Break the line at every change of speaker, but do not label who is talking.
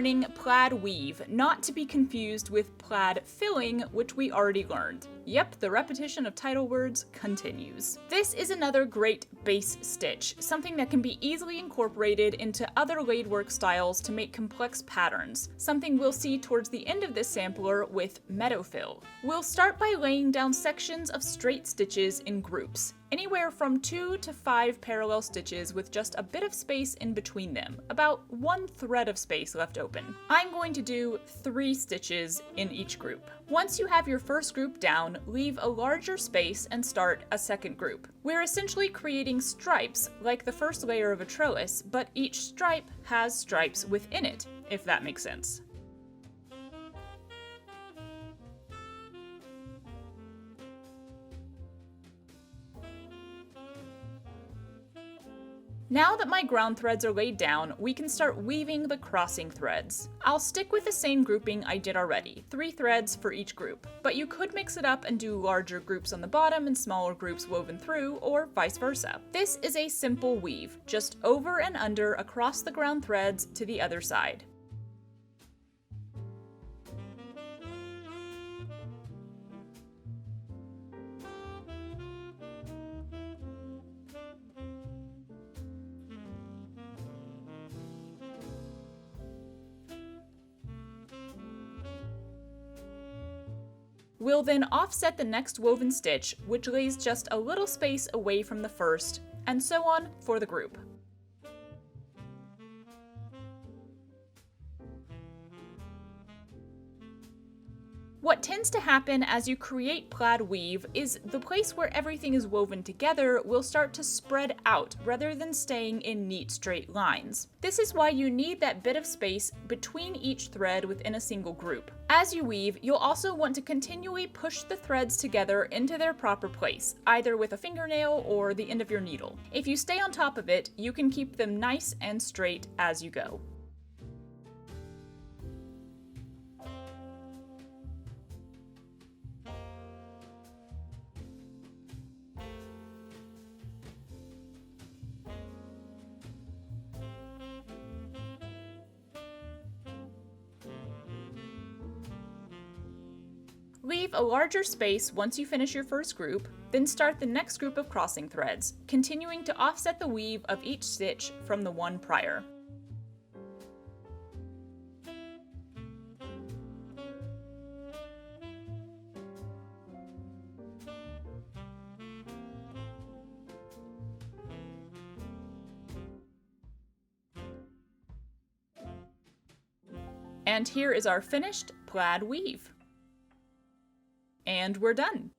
learning plaid weave, not to be confused with plaid filling, which we already learned. Yep, the repetition of title words continues. This is another great base stitch, something that can be easily incorporated into other laidwork styles to make complex patterns, something we'll see towards the end of this sampler with meadow fill. We'll start by laying down sections of straight stitches in groups, anywhere from 2 to 5 parallel stitches with just a bit of space in between them, about 1 thread of space left open. I'm going to do 3 stitches in each group. Once you have your first group down, leave a larger space and start a second group. We're essentially creating stripes like the first layer of a trellis, but each stripe has stripes within it, if that makes sense. Now that my ground threads are laid down, we can start weaving the crossing threads. I'll stick with the same grouping I did already, 3 threads for each group, but you could mix it up and do larger groups on the bottom and smaller groups woven through, or vice versa. This is a simple weave, just over and under across the ground threads to the other side. We'll then offset the next woven stitch, which lays just a little space away from the first, and so on for the group. What tends to happen as you create plaid weave is the place where everything is woven together will start to spread out rather than staying in neat straight lines. This is why you need that bit of space between each thread within a single group. As you weave, you'll also want to continually push the threads together into their proper place, either with a fingernail or the end of your needle. If you stay on top of it, you can keep them nice and straight as you go. Leave a larger space once you finish your first group, then start the next group of crossing threads, continuing to offset the weave of each stitch from the one prior. And here is our finished plaid weave. And we're done.